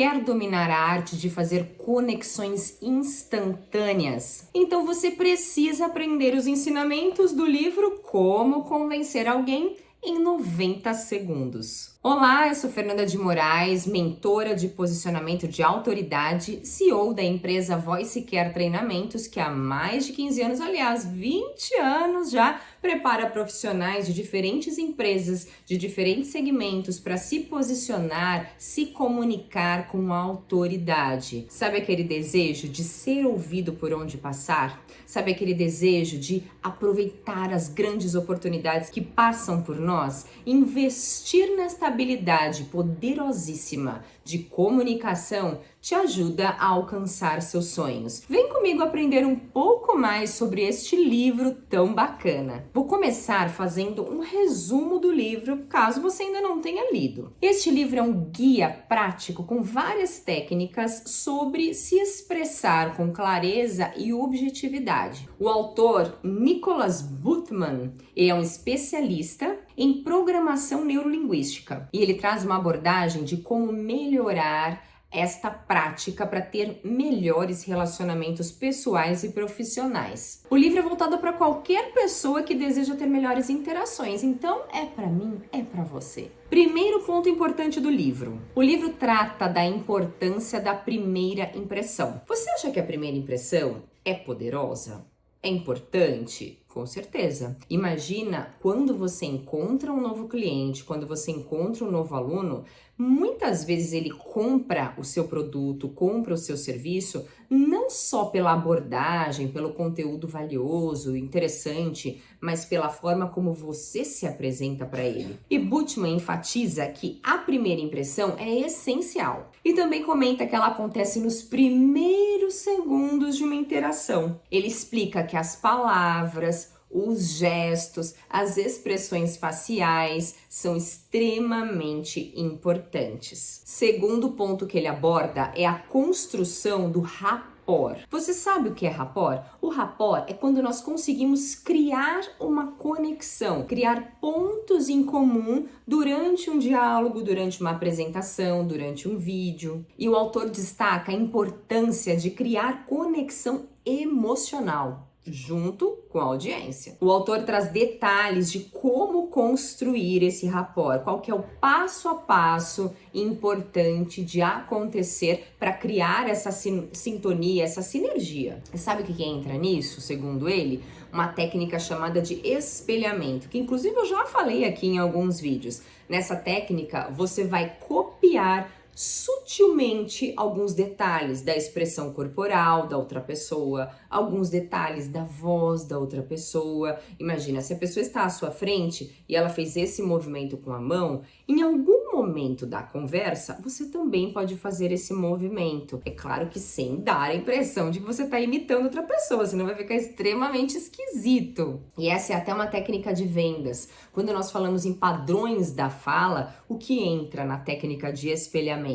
quer dominar a arte de fazer conexões instantâneas? Então você precisa aprender os ensinamentos do livro Como Convencer Alguém em 90 Segundos. Olá, eu sou Fernanda de Moraes, mentora de posicionamento de autoridade, CEO da empresa Voice Care Treinamentos, que há mais de 15 anos, aliás, 20 anos já, prepara profissionais de diferentes empresas, de diferentes segmentos para se posicionar, se comunicar com autoridade. Sabe aquele desejo de ser ouvido por onde passar? Sabe aquele desejo de aproveitar as grandes oportunidades que passam por nós? Investir nesta habilidade poderosíssima de comunicação te ajuda a alcançar seus sonhos. Vem comigo aprender um pouco mais sobre este livro tão bacana. Vou começar fazendo um resumo do livro, caso você ainda não tenha lido. Este livro é um guia prático com várias técnicas sobre se expressar com clareza e objetividade. O autor, Nicholas Butman, é um especialista em programação neurolinguística e ele traz uma abordagem de como melhorar esta prática para ter melhores relacionamentos pessoais e profissionais. O livro é voltado para qualquer pessoa que deseja ter melhores interações, então é para mim, é para você. Primeiro ponto importante do livro. O livro trata da importância da primeira impressão. Você acha que a primeira impressão é poderosa? É importante? Com certeza. Imagina quando você encontra um novo cliente, quando você encontra um novo aluno, muitas vezes ele compra o seu produto, compra o seu serviço, não só pela abordagem, pelo conteúdo valioso, interessante, mas pela forma como você se apresenta para ele. E Butman enfatiza que a primeira impressão é essencial. E também comenta que ela acontece nos primeiros segundos de uma interação. Ele explica que as palavras, os gestos, as expressões faciais são extremamente importantes. Segundo ponto que ele aborda é a construção do rapport. Você sabe o que é rapport? O rapport é quando nós conseguimos criar uma conexão, criar pontos em comum durante um diálogo, durante uma apresentação, durante um vídeo. E o autor destaca a importância de criar conexão emocional junto com a audiência. O autor traz detalhes de como construir esse rapport, qual que é o passo a passo importante de acontecer para criar essa sintonia, essa sinergia. E sabe o que entra nisso, segundo ele? Uma técnica chamada de espelhamento, que inclusive eu já falei aqui em alguns vídeos. Nessa técnica, você vai copiar sutilmente alguns detalhes da expressão corporal da outra pessoa, alguns detalhes da voz da outra pessoa. Imagina, se a pessoa está à sua frente e ela fez esse movimento com a mão, em algum momento da conversa, você também pode fazer esse movimento. É claro que sem dar a impressão de que você está imitando outra pessoa, senão vai ficar extremamente esquisito. E essa é até uma técnica de vendas. Quando nós falamos em padrões da fala, o que entra na técnica de espelhamento?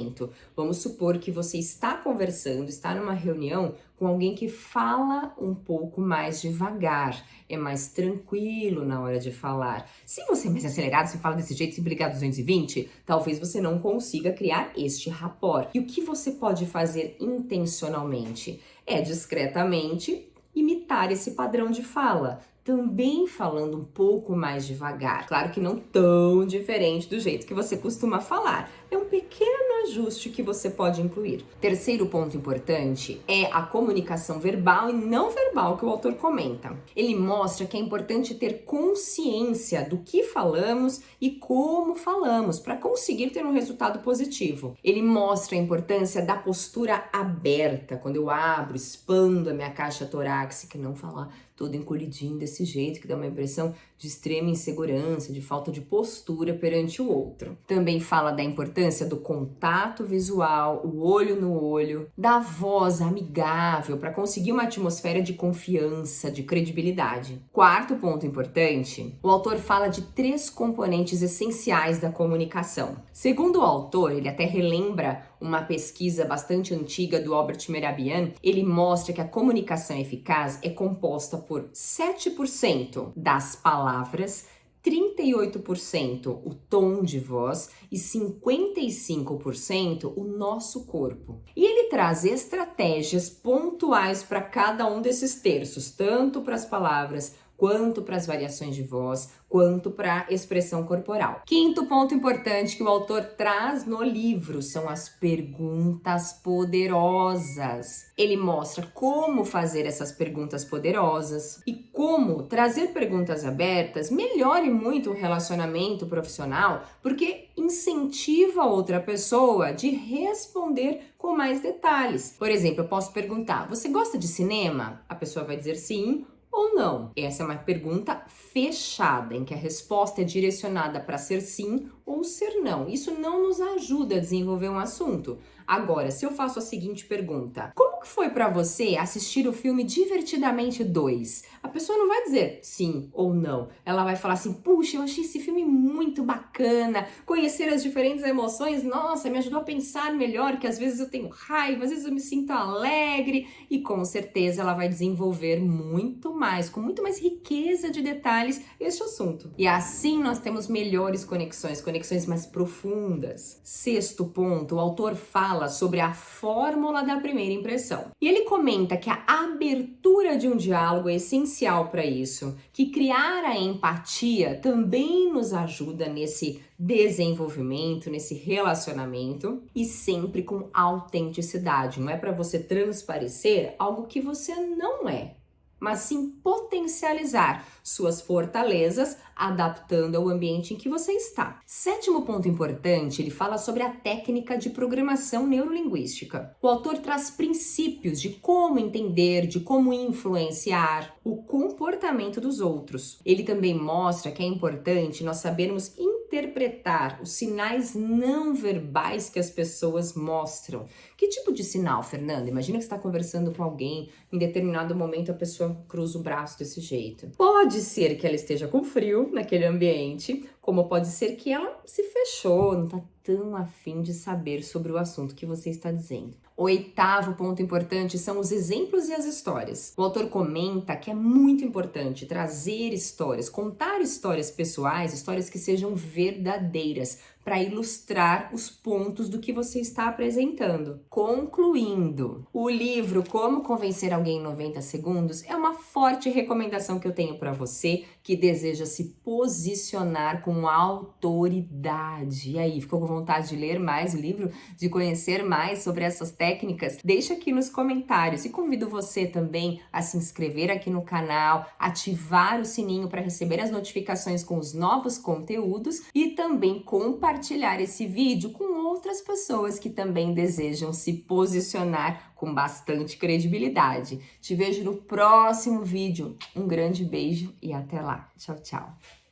Vamos supor que você está conversando, está numa reunião com alguém que fala um pouco mais devagar, é mais tranquilo na hora de falar. Se você é mais acelerado, se fala desse jeito, se ligar 220, talvez você não consiga criar este rapport. E o que você pode fazer intencionalmente? É discretamente imitar esse padrão de fala, também falando um pouco mais devagar. Claro que não tão diferente do jeito que você costuma falar. É um pequeno ajuste que você pode incluir. Terceiro ponto importante é a comunicação verbal e não verbal que o autor comenta. Ele mostra que é importante ter consciência do que falamos e como falamos para conseguir ter um resultado positivo. Ele mostra a importância da postura aberta, quando eu abro, expando a minha caixa torácica, não falar todo encolhidinho desse jeito, que dá uma impressão de extrema insegurança, de falta de postura perante o outro. Também fala da importância do contato visual, o olho no olho, da voz amigável para conseguir uma atmosfera de confiança, de credibilidade. Quarto ponto importante, o autor fala de 3 componentes essenciais da comunicação. Segundo o autor, ele até relembra uma pesquisa bastante antiga do Albert Mehrabian. Ele mostra que a comunicação eficaz é composta por 7% das palavras, 38% o tom de voz e 55% o nosso corpo. E ele traz estratégias pontuais para cada um desses terços, tanto para as palavras quanto para as variações de voz, quanto para a expressão corporal. Quinto ponto importante que o autor traz no livro são as perguntas poderosas. Ele mostra como fazer essas perguntas poderosas e como trazer perguntas abertas melhore muito o relacionamento profissional, porque incentiva a outra pessoa de responder com mais detalhes. Por exemplo, eu posso perguntar: você gosta de cinema? A pessoa vai dizer sim ou não? Essa é uma pergunta fechada, em que a resposta é direcionada para ser sim ou ser não. Isso não nos ajuda a desenvolver um assunto. Agora, se eu faço a seguinte pergunta: como que foi para você assistir o filme Divertidamente 2? A pessoa não vai dizer sim ou não. Ela vai falar assim: puxa, eu achei esse filme muito bacana, conhecer as diferentes emoções, nossa, me ajudou a pensar melhor, que às vezes eu tenho raiva, às vezes eu me sinto alegre, e com certeza ela vai desenvolver muito mais, com muito mais riqueza de detalhes, este assunto. E assim nós temos melhores conexões mais profundas. Sexto ponto, o autor fala sobre a fórmula da primeira impressão. E ele comenta que a abertura de um diálogo é essencial para isso, que criar a empatia também nos ajuda nesse desenvolvimento, nesse relacionamento, e sempre com autenticidade. Não é para você transparecer algo que você não é, mas sim potencializar suas fortalezas, adaptando ao ambiente em que você está. Sétimo ponto importante, ele fala sobre a técnica de programação neurolinguística. O autor traz princípios de como entender, de como influenciar o comportamento dos outros. Ele também mostra que é importante nós sabermos interpretar os sinais não verbais que as pessoas mostram. Que tipo de sinal, Fernanda? Imagina que você está conversando com alguém, em determinado momento a pessoa cruza o braço desse jeito. Pode ser que ela esteja com frio naquele ambiente, como pode ser que ela se fechou, não está tão afim de saber sobre o assunto que você está dizendo. Oitavo ponto importante são os exemplos e as histórias. O autor comenta que é muito importante trazer histórias, contar histórias pessoais, histórias que sejam verdadeiras, para ilustrar os pontos do que você está apresentando. Concluindo, o livro Como Convencer Alguém em 90 Segundos é uma forte recomendação que eu tenho para você que deseja se posicionar com autoridade. E aí, ficou com vontade de ler mais o livro, de conhecer mais sobre essas técnicas? Deixa aqui nos comentários e convido você também a se inscrever aqui no canal, ativar o sininho para receber as notificações com os novos conteúdos e também compartilhar esse vídeo com outras pessoas que também desejam se posicionar com bastante credibilidade. Te vejo no próximo vídeo. Um grande beijo e até lá. Tchau, tchau.